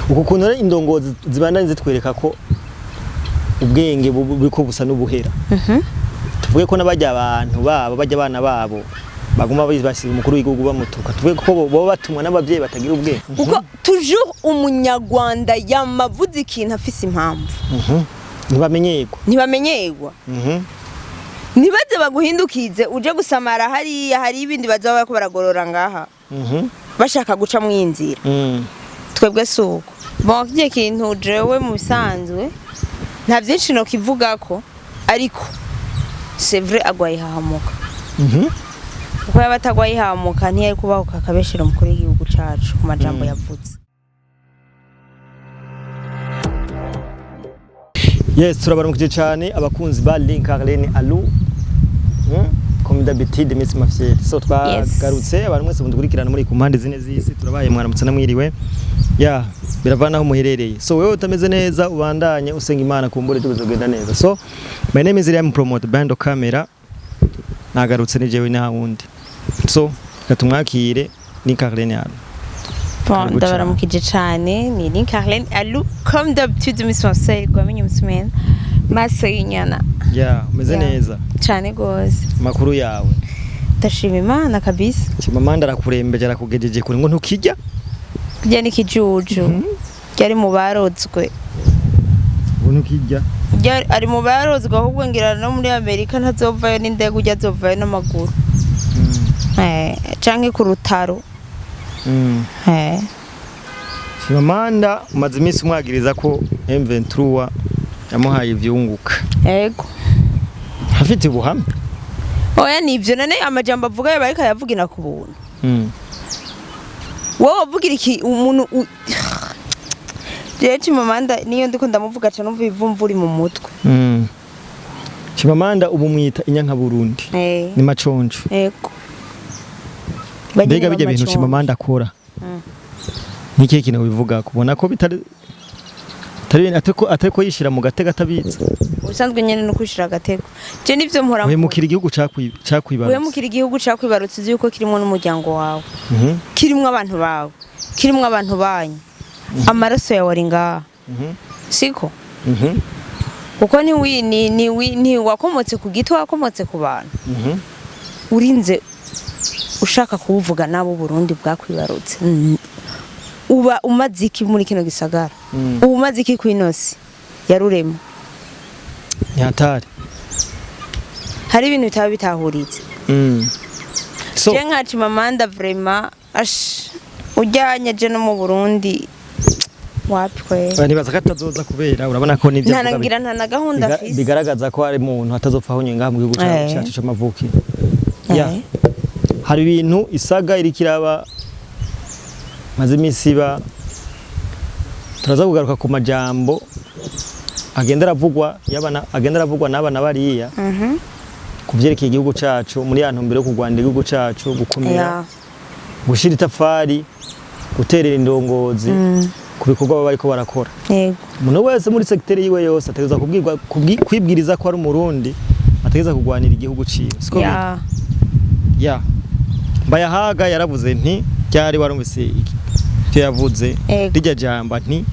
uko kuntu indongozi zibandanye zitwereka ko ubwenge buriko busa n'ubuhera tuvuge ko nabajya abantu babo bajya abana babo baguma basize umukuru w'igihugu bamutuka tuvuge ko bo batumwa n'abavyeyi batagira ubwenge uko toujours umunyarwanda yamavuze ikintu afise impamvu ntibamenyerwa nibaze baguhindukize uje gusamara hari ibindi bazaba ko baragorora ngaha bashaka guca mu inzira twebwe suko bonkiye kintu jewe mu bisanzwe nta byinshi no kivuga ko ariko c'est vrai agwaye hahamuka uko yabatagwaye hahamuka ntiyari kubaho kakabeshera umukuru w'igihugu cacu ku majambo yavuze. Yes, turabaramukije cyane abakunzi ba Link Arlene Alou. Comme d'habitude Miss Mafiel. So twagarutse abantu mwese bundukurikirana muri ku mpande zine z'isi turabaye mwaramutse namwiriwe. Ya, biravana aho muherereye. So wewe utameze neza ubandanye usenga Imana kumbure tugenda neza. So my name is Liam Promote Bando Camera. Nagarutse ni jewe na wundi. So katumwakire Link Arlene Alou. Bon, ndabaramukije cyane ni Link Arlene Alou comme d'habitude Miss Mafiel gwamenye umusmen. Maso y'inyana. Ya, umeze neza. Cyane gose. Makuru yawe. Ndashima Imana kabisa. Chimamanda arakurembeje arakugejeje kuri ngo ntukijya. Kujya ni kijuju. Yari mu barozwe. Ntukijya. Ari mu barozwe ahubwo ngira no muri Amerika ntazovayo n'indege ujya zovayo n'amaguru. Canke ku rutaro. Chimamanda umaze iminsi umwagiriza ko M23 yamuhaye ivyunguka. Yego. Hafite ubuhamya. Oya nivyo nane amajambo avuga yo barika yavugira ku buntu. Wowe uvugira iki umuntu Chimamanda niyo ndiko ndamuvuga cyane umva ivumvuri mu mutwe. Chimamanda ubu mwita inyanka Burundi. Ni maconjo. Yego. Mbega bijya bintu Chimamanda akora. Niki kintu bivuga kubona ko bitari ateko yishira mu gatega tabitsa. Usanzwe nyene no kwishira gatego. Je nivyo mpora. We mukira igihugu cakwibarutse. We mukira igihugu cakwibarutse uzi yuko kirimo n'umuryango wawe. Kirimo abantu bawe. Kirimo abantu banyu. Amaraso yawe ari ngaha. Siko? Uko ni wakomotse ku gito wakomotse ku bantu. Urinze ushaka kuvuga nabo Burundi bwakwibarutse. Uba umaziki muri kino gisagara. Umaziki kwinosi yarurema. Nyatari. Hari ibintu bitaba bitahuritse. So je nka Chimamanda vraiment ujyanye je no mu Burundi wapi kwe. Bani baza katazoza kubera urabona ko nivyo ntanangira ntana gahunda afise. Bigaragaza ko ari umuntu atazopfa aho nyenga mu gihugu cyacu cy'amavuki. Ya. Hari ibintu isaga irikiraba maze imisiba turaza kugaruka ku majambo agenda aravugwa n'abana bariya kuvyerekeye igihugu cacu muri ya ntumbero yo kugwanda igihugu cacu gukomera gushira itafari guterera indongozi ku bikorwa baba bariko barakora. Umuntu wese muri secteur yiwe yose ategeza kwibwiriza ko ari umurundi ategeza kugwanira igihugu ciwe. Siko ya Mbayahaga yaravuze nti cyari warumvise iki cyo yavuze rijya jamba nti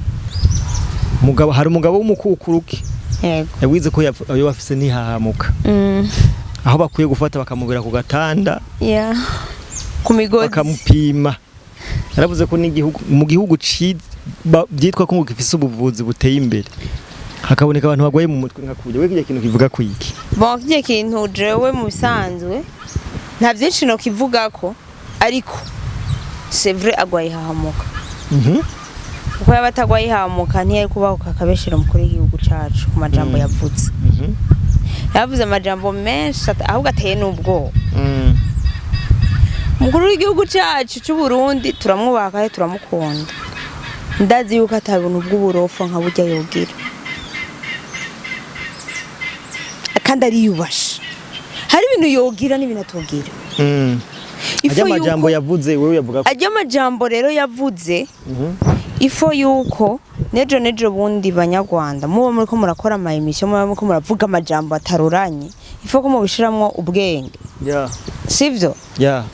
mugabo hari umugabo w'umukukuruki yawize ko yo bafise ntihahamuka aho bakwiye gufata bakamubira ku gatanda ku migozi bakamupima. Yaravuze ko n'igihugu mu gihugu byitwa ko gifise ubuvuzi buteye imbere hakaboneka abantu bagwaye mu mutwe nkakuje. We kiye kintu kivuga ku iki? Bon kiye kintu jewe mu bisanzwe nta byinshi no kivuga ko ariko c'est vrai agwaye hahamuka. Uko yabatagwaye hahamuka ntiyari kubaho kakabeshera umukuru w'igihugu cacu ku majambo yavuze. Yavuze amajambo menshi ahubwo ateye n'ubwo. Umukuru w'igihugu cacu cy'u Burundi turamwubaka turamukunda. Ndazi yuko atabuntu bw'uburofo nka burya yogira. Kandi ari yubasha. Hari ibintu yogira n'ibintu atogira. Ajya amajambo yavuze wewe yavuga ko ajya amajambo rero yavuze ifo yuko nejo bundi banyarwanda mubo muri ko murakora amayimisho mubo muri ko muravuga amajambo ataruranye ifo ko mubishiramwo ubwenge. Sivyo? Yeah.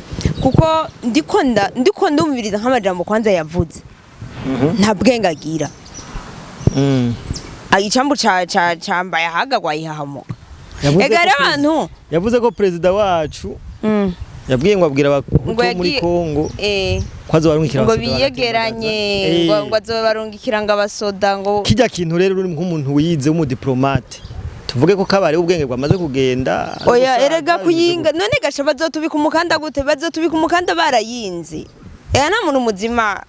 Kuko ndiko ndumviriza nk'amajambo kwanza yavuze nta bwenge agira icambu cambaye ahagagwa yihahamuka ega rero abantu yavuze ko perezida wacu yabwiye ngo abwira abakutu muri Kongo ko azobarungikira ngo biyegeranye ngo azobarungikira ngo abasoda ngo kijya kintu rero uri nk'umuntu wiyize w'umudiplomate tuvuge ko kabari ubwenge bwamaze kugenda oya erega kuyinga none gasha bazotubika umukanda gute bazotubika umukanda barayinze nta muntu muzima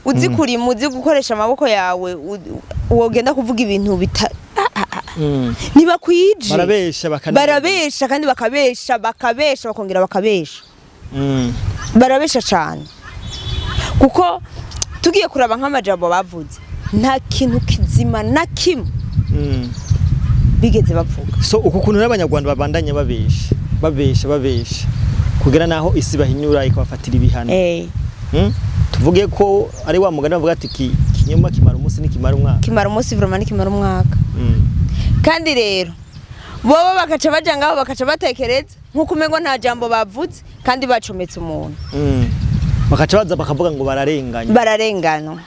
uzi kuri muzi gukoresha amaboko yawe wogenda kuvuga ibintu bita nibakwije barabesha kandi bakabesha bakongera bakabesha barabesha cyane kuko tugiye kuraba nk'amajambo bavuze nta kintu kizima na kimwe bigeze bavuga so uku kuntu n'abanyarwanda babandanya babesha kugira naho isi bahinyura ikabafatira ibihano tuvuge ko ari wa mugani bavuga ati kinyoma kimara umunsi nikimara umwaka kimara umunsi vraiment nikimara umwaka kandi rero bobo bakaca baja ngaho bakaca batekereza nkuko umengo nta jambo bavuze kandi bacometse umuntu bakaca baza bakavuga ngo bararengana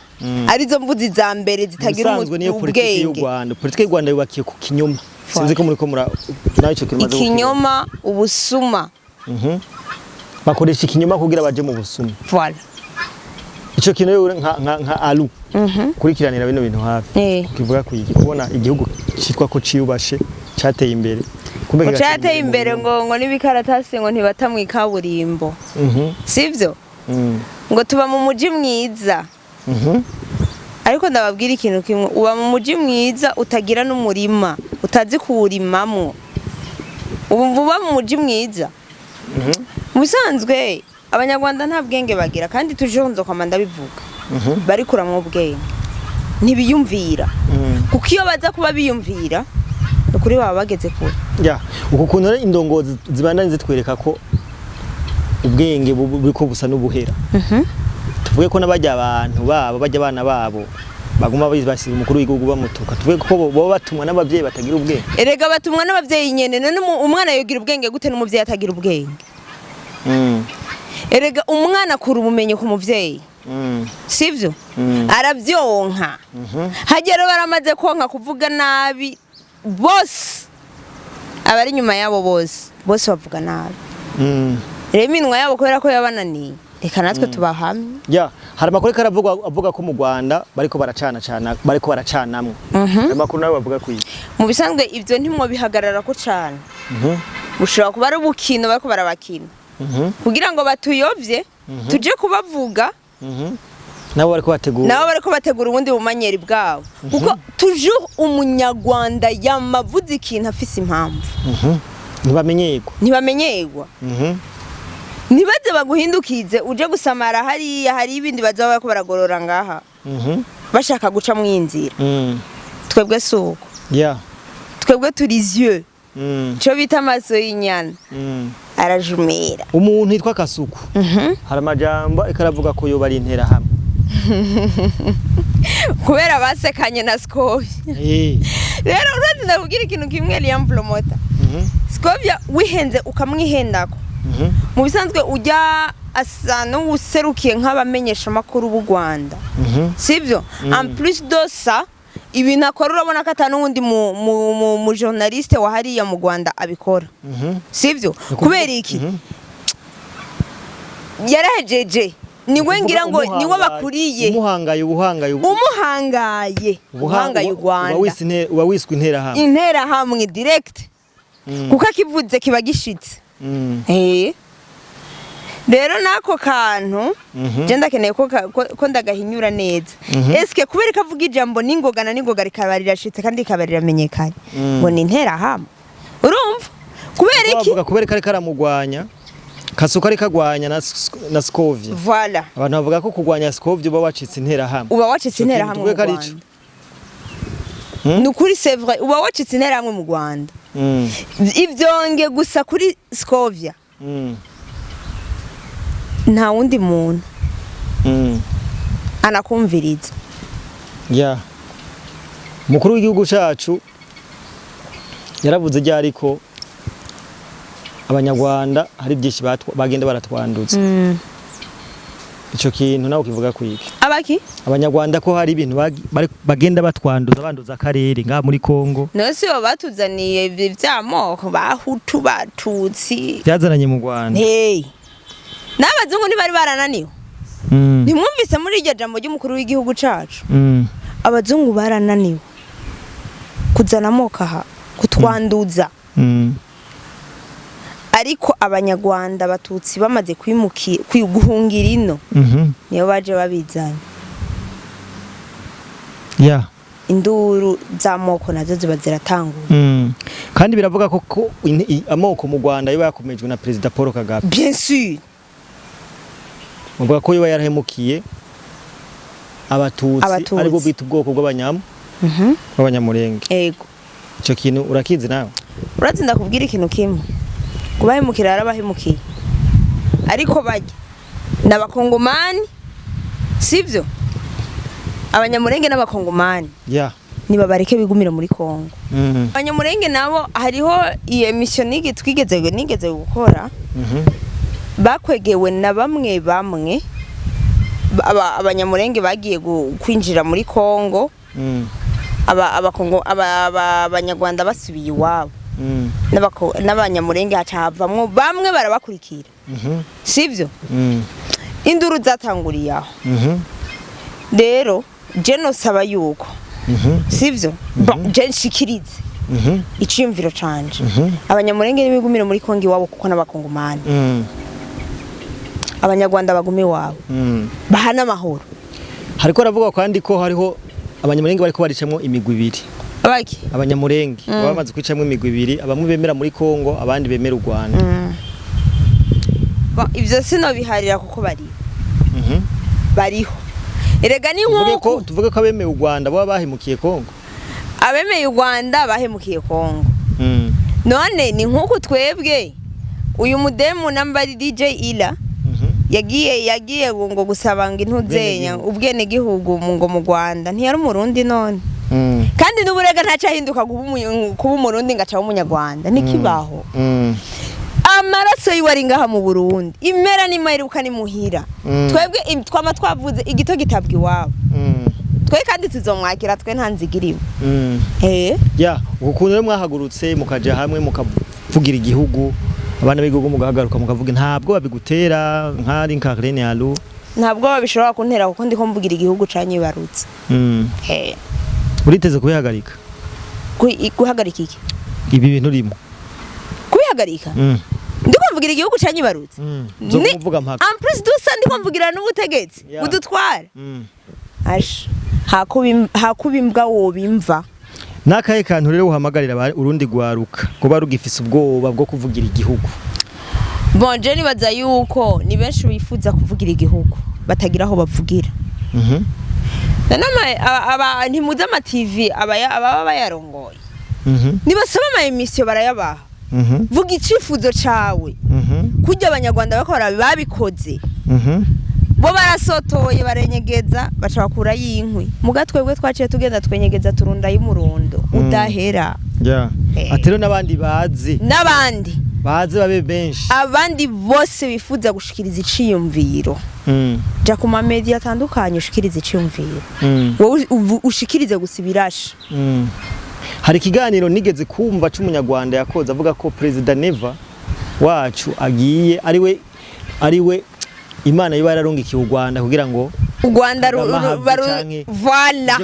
arizo mvuzi za mbere zitagira ubwenge politiki y'u Rwanda yubakiye ku kinyoma sinzi ko muri ko nayo cyo kimaze ikinyoma ubusuma bakoresha ikinyoma kugira baje mu busuma voilà ico kintu rero nka alu kurikiranira bino bintu hafi kivuga ko kubona igihugu cyitwa ko ciyubashe cyateye imbere kumbe cyateye imbere ngo nibikaratasi ngo ntibata mu ikaburimbo sivyo ngo tuba mu muji mwiza ariko ndababwira ikintu kimwe uba mu muji mwiza utagira n'umurima utazi kuwurimamwo uba mu muji mwiza musanzwe abanyarwanda nta bwenge bagira kandi tujonzo kwama ndabivuga bari kuramwo ubwenge ntibiyumvira kuko iyo baza kuba biyumvira ukuri baba bageze kure uku kuntu rero indongozi zibandanye zitwereka ko ubwenge buriko busa n'ubuhera tuvuge ko n'abajya abantu babo bajya abana babo baguma basira umukuru w'igihugu bamutuka tuvuge ko bo batumwa n'abavyeyi batagira ubwenge erega batumwa n'abavyeyi nyene none umwana yogira ubwenge gute n'umuvyeyi atagira ubwenge erega umwana akura ubumenyi ku muvyeyi sivyo aravyonka hagera baramaze konka kuvuga nabi bose abari nyuma yabo bose bavuga nabi rero iminwa yabo kubera ko yabananiye reka natwe tubahamye hari amakuru avuga ko mu Rwanda bariko baracanamwe amakuru nawe bavuga ko mu bisanzwe ivyo ntimwo bihagarara ko cane ushobora kuba ari ubukino bariko barabakina kugira ngo batuyovye tuje kubavuga nabo bariko bategura ubundi bumanyeri bwabo kuko toujours umunyarwanda yamavuze ikintu afise impamvu ntibamenyerwa nibaze baguhindukize uje gusamara hari ibindi baza bariko baragorora ngaha bashaka guca mwinzira twebwe suko twebwe turi yeux cyo bita amaso y'inyana arajumera umuntu yitwa Kasuku hari amajambo ikaravuga ko yo bari intera hamwe kubera basekanye na Scovia rero urazi ndakubwira ikintu kimwe Liam Promota Scovia wihenze ukamwihendako mu bisanzwe ujya asa n'userukiye nk'abamenyesha makuru b'u Rwanda sivyo en plus de ça ibintu akora urabona ko atanu wundi mu journaliste wa hariya mu Rwanda abikora sivyo kubera iki yarahejeje niwe ngira ngo niwe bakuriye umuhangaye u Rwanda uba wiswe intera hamwe direct kuko akivuze kiba gishitse rero nako kantu je ndakeneye ko ndagahinyura neza eske kubera kavuga ijambo n'ingoga rikabarira shitse kandi rikabarira menyekanye ngo ni intera hamwe urumva kubera iki kubera kare karamugwanya Kasuka ari kagwanya na Scovia voilà abantu bavuga ko kugwanya Scovia uba wacitse intera hamwe mu Rwanda nukuri c'est vrai uba wacitse intera hamwe mu Rwanda ivyonge gusa kuri Scovia nta wundi muntu anakumviriza mukuru w'igihugu cyacu yaravuze ryari ko abanyarwanda hari byinshi bagenda baratwandutse ico kintu nawe kivuga kwiki abaki abanyarwanda ko hari ibintu bagenda batwanduza banduza akarere nga muri Kongo nose bo batuzaniye ivyamoko bahutu batutsi byazananye mu Rwanda n'abazungu ntibari barananiwe ntimwumvise muri iryo jambo ry'umukuru w'igihugu cacu abazungu barananiwe kuzana amoko aha kutwanduza ariko abanyarwanda batutsi bamaze guhungira ino niyo baje babizanye induru z'amoko nazo ziba ziratangura kandi biravuga ko amoko mu Rwanda yo yakomejwe na Perezida Paul Kagame bien sûr muvuga ko yo yarahemukiye abatutsi aribo bita ubwoko bw'abanyamurenge yego ico kintu urakizi nawe uratsinda kubwira ikintu kimwe kubahemukira yarabahemukiye ariko bajya n'abakongomani sivyo abanyamurenge n'abakongomani nibabareke bigumira muri Kongo abanyamurenge nabo hariho iyo mission nigeze gukora bakwegewe na bamwe abanyamurenge bagiye kwinjira muri Kongo abanyarwanda basubiye iwabo n'abanyamurenge hacavamwo bamwe barabakurikira sivyo induru zatanguriye aho rero je nosaba yuko sivyo je nshikirize iciyumviro canje abanyamurenge n'ibigumire muri Kongo iwabo kuko n'abakongomani abanyarwanda bagume iwabo bahana amahoro hariko aravuga kandi ko hariho abanyamurenge bariko baricamwo imigwi ibiri abaki abanyamurenge bamaze kwicamwo imigwi ibiri abamwe bemera muri Kongo abandi bemera u Rwanda ivyo sino biharira kuko bariho erega ni nkuko tuvuge ko abemeye u Rwanda baba bahemukiye Kongo abemeye u Rwanda bahemukiye Kongo none ni nkuko twebwe uyu mudemu nambari DJ Ila yagiye ngo gusabanga intuzenya ubwene gihugu ngo mu Rwanda ntiyari umurundi none kandi n'uburega ntacahinduka kuba umurundi ngaca umunyarwanda nikibaho amaraso yiwari ngaha mu Burundi imera ni mayiruka ni muhira twebwe twama twavuze igito gitabwa iwabo twe kandi tuzomwakira twe ntanzigiriwe ukuntu rero mwahagurutse mukaja hamwe mukavugira igihugu abana b'igihugu mugahagaruka mukavuga ntabwo babigutera nkari nkarene yalu ntabwo babishobora kuntera kuko ndiko mvugira igihugu canyibarutse uriteze kubihagarika guhagarika iki ibi bintu rimo kubihagarika ndiko mvugira igihugu canyibarutse zo kuvuga mpaka en plus dusa ndiko mvugira n'ubutegetsi budutwara ash hakubimbwa wobimva nakaye kantu rero uhamagarira urundi gwaruka kuba rugifise ubwoba bwo kuvugira igihugu bonje nibaza yuko ni benshi bifuza kuvugira igihugu batagira aho bavugira nanama ntimuze ama TV ababa bayarongoye nibasaba ama emission barayabaha vuga icifuzo cawe kujya abanyarwanda bakora babikoze bo barasotoye barenyegeza baca bakura yinkwi mugatwebwe twaciye tugenda twenyegeza turunda y'umurundo udahera atero nabandi bazi babe benshi abandi bose bifuza gushikiriza iciyumviro ja ku media atandukanye ushikiriza iciyumviro wowe ushikirize gusibirasha hari kiganiro nigeze kumva c'umunyarwanda yakoze avuga ko President Neva wacu agiye ariwe Imana yiba yararungikiye u Rwanda kugira ngo u Rwanda voilà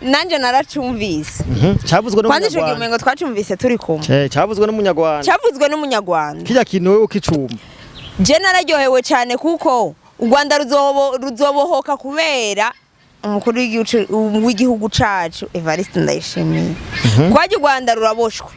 nanje naracumvise cyavuzwe n'umunyarwanda ngo twacumvise turi kumwe cyavuzwe n'umunyarwanda kijya kintu wewe ukicumba je nararyohewe cyane kuko u Rwanda ruzobohoka kubera umukuru w'igihugu cacu Evariste Ndayishimiye kwaje u Rwanda ruraboshwe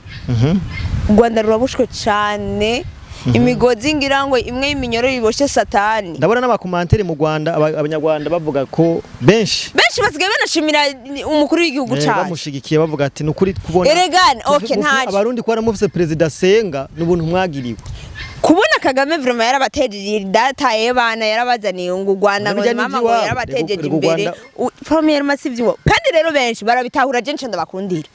u Rwanda ruraboshwe cyane imigozi ngirango imwe y'iminyoro yiboshe satani ndabona n'abakomantere mu Rwanda abanyarwanda bavuga ko benshi basigaye banashimira umukuru w'igihugu cacu bamushigikiye bavuga ati nukuri kubona eregane okay ntaje abarundi ko baramufise President Senga n'ubuntu mwagiriwe kubona Kagame vraiment yarabatejeje data y'abana yarabazaniye ngo Rwanda ngo mama ngo yarabatejeje imbere premier massive kandi rero benshi barabitahura je nce ndabakundira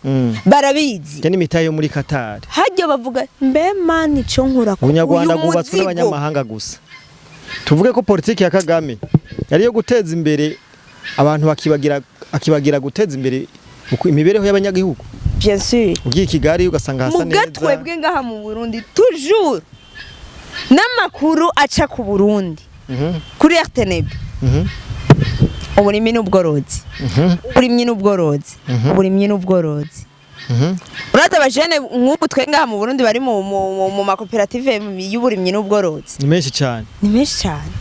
barabizi je n'imitaye yo muri Qatar hajya bavuga mbe mani cyo nkura ku Rwanda gubatswe n'abanyamahanga gusa tuvuge ko politiki ya Kagame yari yo guteza imbere abantu akibagira guteza imbere imibereho y'abanyagihugu. Bien sûr. Ugiye Kigali ugasanga hasa neza. Mugatwebwe ngaha mu Burundi toujours n'amakuru aca ku Burundi. Kuri RTNB. Uburimyi n'ubworozi. Uburimyi n'ubworozi. Uburimyi n'ubworozi. Urata abajene nk'ubu twe ngaha mu Burundi bari mu makoperative y'uburimyi n'ubworozi. Ni menshi cyane. Ni menshi cyane.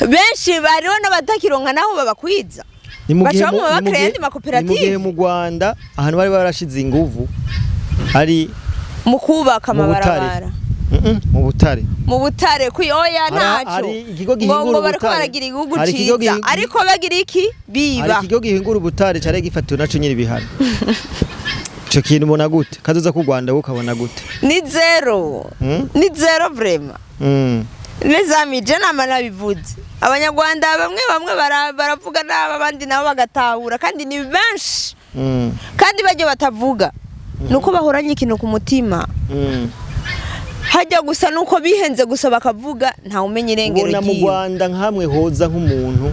Benshi bariho n'abatakironka naho babakwiza. Ni mu gihe mu Rwanda ahantu bari barashize inguvu ari mu kubaka amabarabara. Mu Butare kuyoya naco ngo bariko baragira igihugu ciza ariko bagira iki biba. Hari ikigo gihingura Butare cyare gifatiwe naco nyiri bihari. Ico kintu mbona gute kazoza ku Rwanda ukabona gute? Ni zero. Ni zero vraiment. Les amis je namana bivuze abanyarwanda bamwe baravuga naba abandi nabo bagatahura kandi ni benshi kandi bajye batavuga nuko bahoranye ikintu ku mutima hajya gusa nuko bihenze gusa bakavuga nta umenye irengero giye mu Rwanda nkamwe hoza nk'umuntu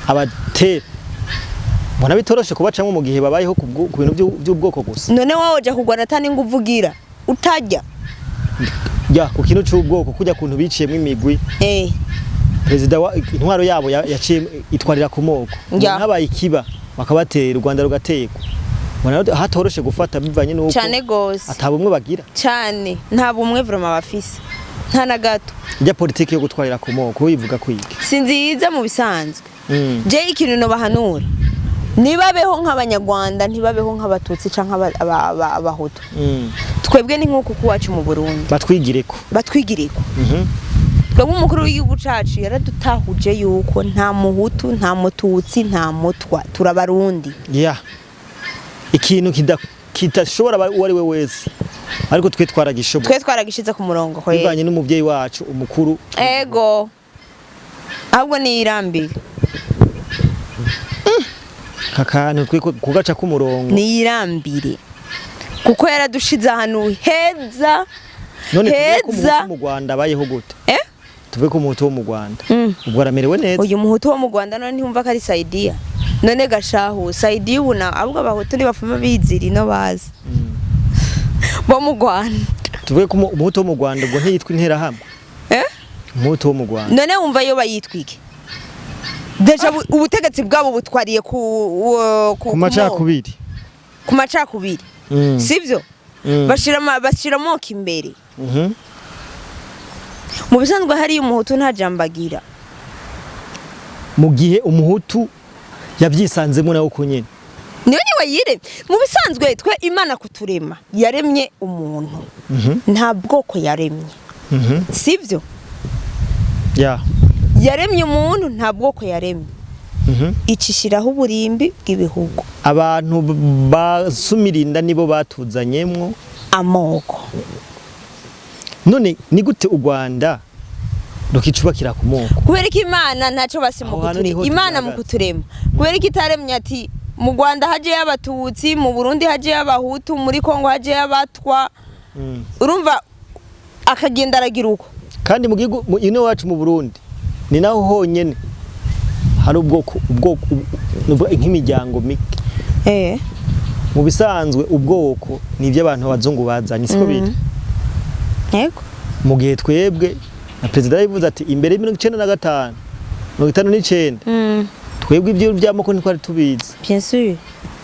abate bona bitoroshe kubacamo mu gihe babayeho ku bintu by'ubwoko gusa. None wowe je kugwana atani nguvugira utajya ya ku kintu cy'ubwoko kujya kuntu biciyemo imigwi Perezida wa intwaro yabo yaciye itwarira ku moko n'abaye ikiba bakabatera u Rwanda rugatekwa bona hatoroshe gufata bivanye nuko cyane gose atabumwe bagira cyane nta bumwe vraiment bafise nta na gato ya politiki yo gutwarira ku moko uyivuga kwiki sinziza mu bisanzwe je ikintu no bahanura nibabeho nk'abanyarwanda ntibabeho nk'abatutsi canke abahutu twebwe ni nk'uko kuwacu mu Burundi batwigireko twebwe umukuru w'igihugu cacu yaradutahuje yuko nta muhutu nta mututsi nta mutwa turabarundi ikintu kitashobora uwo ari we wese ariko twe twaragishize ku murongo bivanye n'umuvyeyi wacu umukuru ego ahubwo ni irambire kakantu twe kugaca ku murongo ni irambire kuko yaradushize ahantu heza none mu Rwanda bayeho gute tuve ku muhutu wo mu Rwanda ubwo aramerewe neza uyu muhutu wo mu Rwanda none ntumva ko ari Saidia none gashahu Saidia ubuna ahubwo abahutu ni bafuma biziri no bazi bo mu Rwanda tuve ku muhutu wo mu Rwanda ubwo ntiyitwa intera hamwe umuhutu wo mu Rwanda none wumva yo bayitwike deja ubutegetsi bwabo butwariye ku macakubiri sivyo bashira moko imbere mu bisanzwe hari umuhutu nta jambagira mu gihe umuhutu yabyisanzemo nawo kunyene niyo wayire mu bisanzwe twe Imana kuturema yaremye umuntu nta bwoko yaremye sivyo yaremye umuntu nta bwoko yaremye icishiraho uburimbi bw'ibihugu abantu basumirinda nibo batuzanyemwo amoko none ni gute u Rwanda rukicubakira ku moko kubera ko Imana ntaco basimukuturema Imana mu kuturema kubera ko itaremye ati mu Rwanda haje y'abatutsi mu Burundi haje y'abahutu muri Kongo haje y'abatwa urumva akagenda aragira uko kandi mu gihugu ino wacu mu Burundi ni naho honyene hari ubwoko nk'imiryango mike mu bisanzwe ubwoko ni iby'abantu abazungu bazanye siko biri yego mu gihe twebwe na perezida yavuze ati imbere ya 1995 1959 twebwe ibyo by'amoko ntitwari tubizi bien sûr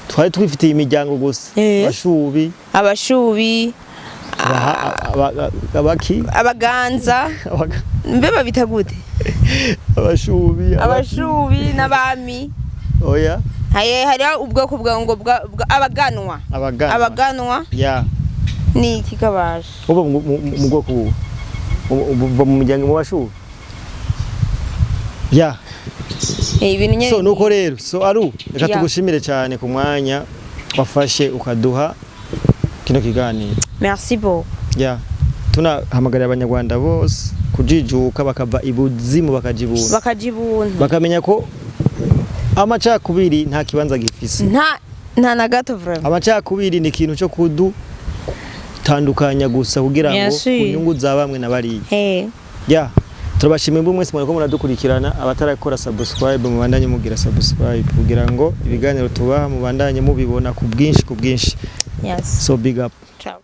twari twifitiye imiryango gusa abashubi abaganza mbeba bita gute abashubi n'abami oya hari ubwoko bwango abaganwa ni ikigabasha ubu mu bwoko ubu mu muryango mu bashubi ibintu nyene so nuko rero so aru reka tugushimire cyane ku mwanya wafashe ukaduha kino kiganiro merci beaucoup tunahamagarira abanyarwanda bose kujijuka bakava ibuzimu bakajibuntu bakamenya ko amacakubiri nta kibanza gifise nta na gato vraiment amacakubiri ni ikintu cyo kudutandukanya gusa kugira ngo kunyungu za bamwe na bariye turabashimiye mbu mwese murako muradukurikirana abatarakora subscribe mubandanye mugira subscribe kugira ngo ibiganiro tubaha mubandanye mubibona ku bwinshi yes so big up ciao